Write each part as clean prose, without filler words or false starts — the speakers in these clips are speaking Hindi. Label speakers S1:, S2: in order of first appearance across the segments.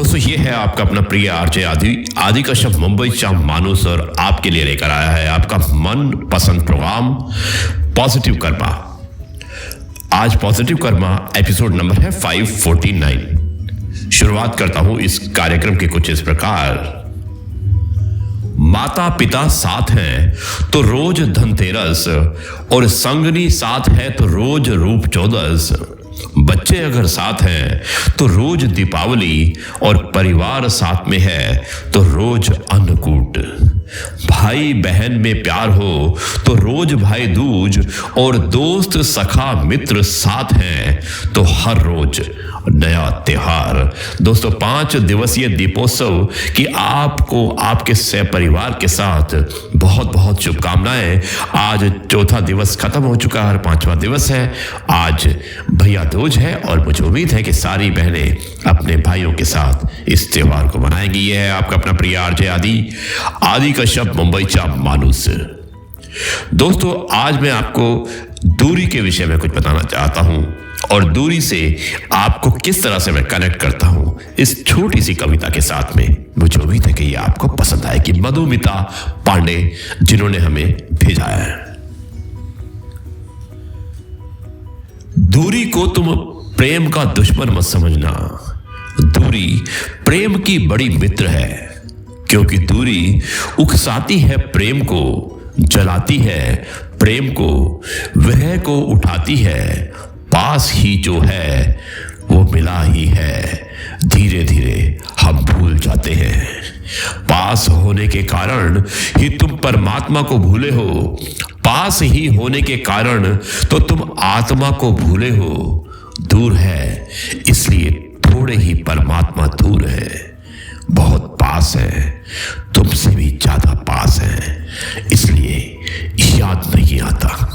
S1: दोस्तों ये है आपका अपना प्रिय आरजे आदि कश्यप मुंबई से मानुस और आपके लिए लेकर आया है आपका मन पसंद प्रोग्राम पॉजिटिव कर्मा। आज पॉजिटिव कर्मा एपिसोड नंबर है 549। शुरुआत करता हूं इस कार्यक्रम के कुछ इस प्रकार। माता पिता साथ हैं तो रोज धनतेरस और संगनी साथ है तो रोज रूप चौदस। बच्चे अगर साथ हैं तो रोज दीपावली और परिवार साथ में है तो रोज अन्नकूट। भाई बहन में प्यार हो तो रोज भाई दूज और दोस्त सखा मित्र साथ हैं तो हर रोज नया त्योहार। दोस्तों 5 दिवसीय दीपोत्सव की आपको आपके सहपरिवार के साथ बहुत बहुत शुभकामनाएं। आज चौथा दिवस खत्म हो चुका है और 5वां दिवस है। आज भैया दूज है और मुझे उम्मीद है कि सारी बहनें अपने भाइयों के साथ इस त्योहार को मनाएंगी। यह है आपका अपना प्रिय आरजे आदि कश्यप मुंबई चा मानुस। दोस्तों आज मैं आपको दूरी के विषय में कुछ बताना चाहता हूं और दूरी से आपको किस तरह से मैं कनेक्ट करता हूं इस छोटी सी कविता के साथ में। मुझे उम्मीद है कि ये आपको पसंद आएगी। मधुमिता पांडे जिन्होंने हमें भेजा है। दूरी को तुम प्रेम का दुश्मन मत समझना, दूरी प्रेम की बड़ी मित्र है, क्योंकि दूरी उकसाती है प्रेम को, जलाती है प्रेम को, विरह को उठाती है। पास ही जो है वो मिला ही है, धीरे धीरे हम भूल जाते हैं। पास होने के कारण ही तुम परमात्मा को भूले हो, पास ही होने के कारण तो तुम आत्मा को भूले हो। दूर है इसलिए थोड़े ही परमात्मा दूर है, बहुत पास है तुमसे भी ज्यादा पास है, इसलिए याद नहीं आता।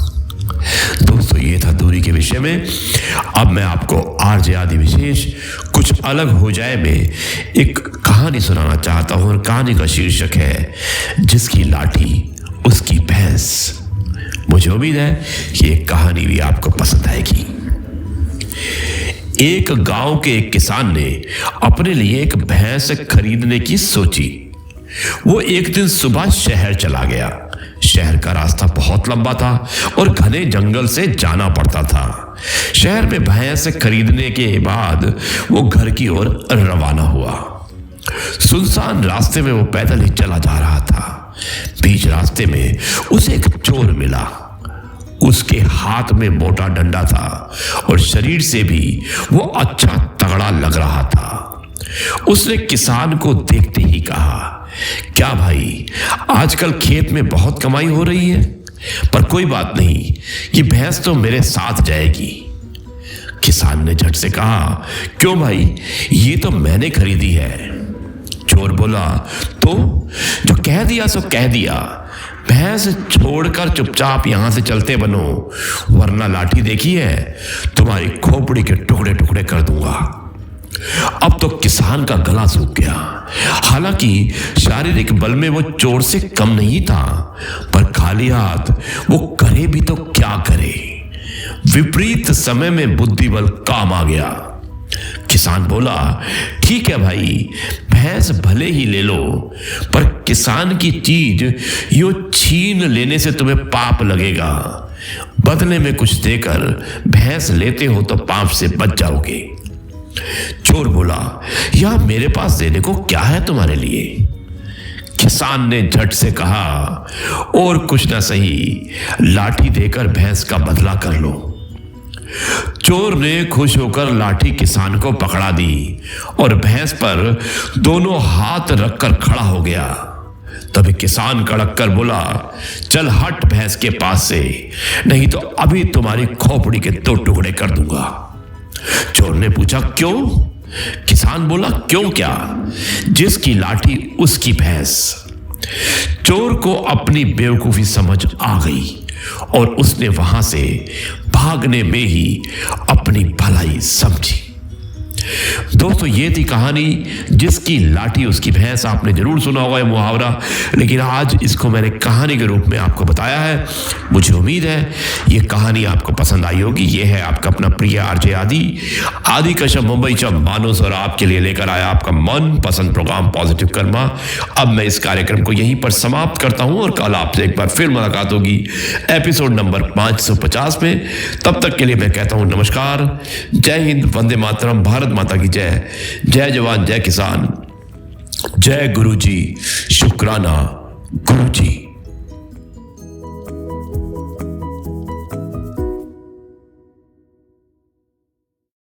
S1: दोस्तों ये था दूरी के विषय में। अब मैं आपको आरजे आदि विशेष कुछ अलग हो जाए में एक कहानी सुनाना चाहता हूं और कहानी का शीर्षक है जिसकी लाठी उसकी भैंस। मुझे उम्मीद है कि ये कहानी भी आपको पसंद आएगी। एक गांव के एक किसान ने अपने लिए एक भैंस खरीदने की सोची। वो एक दिन सुबह शहर चला गया। शहर का रास्ता बहुत लंबा था और घने जंगल से जाना पड़ता था। शहर में भैंस खरीदने के बाद वो घर की ओर रवाना हुआ। सुनसान रास्ते में वो पैदल ही चला जा रहा था। बीच रास्ते में उसे एक चोर मिला। उसके हाथ में मोटा डंडा था और शरीर से भी वो अच्छा तगड़ा लग रहा था। उसने किसान को देखते ही कहा, क्या भाई आजकल खेत में बहुत कमाई हो रही है, पर कोई बात नहीं, ये भैंस तो मेरे साथ जाएगी। किसान ने झट से कहा, क्यों भाई, ये तो मैंने खरीदी है। चोर बोला, तो जो कह दिया सो कह दिया, भैंस छोड़कर चुपचाप यहां से चलते बनो, वरना लाठी देखी है तुम्हारी खोपड़ी के टुकड़े टुकड़े कर दूंगा। अब तो किसान का गला सूख गया। हालांकि शारीरिक बल में वो चोर से कम नहीं था, पर खाली हाथ वो करे भी तो क्या करे। विपरीत समय में बुद्धि बल काम आ गया। किसान बोला, ठीक है भाई, भैंस भले ही ले लो, पर किसान की चीज यूं छीन लेने से तुम्हें पाप लगेगा। बदले में कुछ देकर भैंस लेते हो तो पाप से बच जाओगे। चोर बोला, यह मेरे पास देने को क्या है तुम्हारे लिए। किसान ने झट से कहा, और कुछ ना सही, लाठी देकर भैंस का बदला कर लो। चोर ने खुश होकर लाठी किसान को पकड़ा दी और भैंस पर दोनों हाथ रखकर खड़ा हो गया। तभी किसान कड़क कर बोला, चल हट भैंस के पास से, नहीं तो अभी तुम्हारी खोपड़ी के 2 टुकड़े कर दूंगा। चोर ने पूछा, क्यों? किसान बोला, क्यों क्या, जिसकी लाठी उसकी भैंस। चोर को अपनी बेवकूफी समझ आ गई और उसने वहां से भागने में ही अपनी भलाई समझी। दोस्तों, ये थी कहानी जिसकी लाठी उसकी भैंस। आपने जरूर सुना होगा ये मुहावरा, लेकिन आज इसको मैंने कहानी के रूप में आपको बताया है। मुझे उम्मीद है ये कहानी आपको पसंद आई होगी। ये है आपका अपना प्रिय आरजे आदि कश्यप मुंबई च मानुस, और आपके लिए लेकर आया आपका मन पसंद प्रोग्राम पॉजिटिव कर्मा। अब मैं इस कार्यक्रम को यहीं पर समाप्त करता हूं और कल आपसे एक बार फिर मुलाकात होगी एपिसोड नंबर 550 में। तब तक के लिए मैं कहता हूं नमस्कार, जय हिंद, वंदे मातरम, भारत माता की जय। जय जवान, जय किसान, जय गुरु जी, शुक्राना गुरु जी।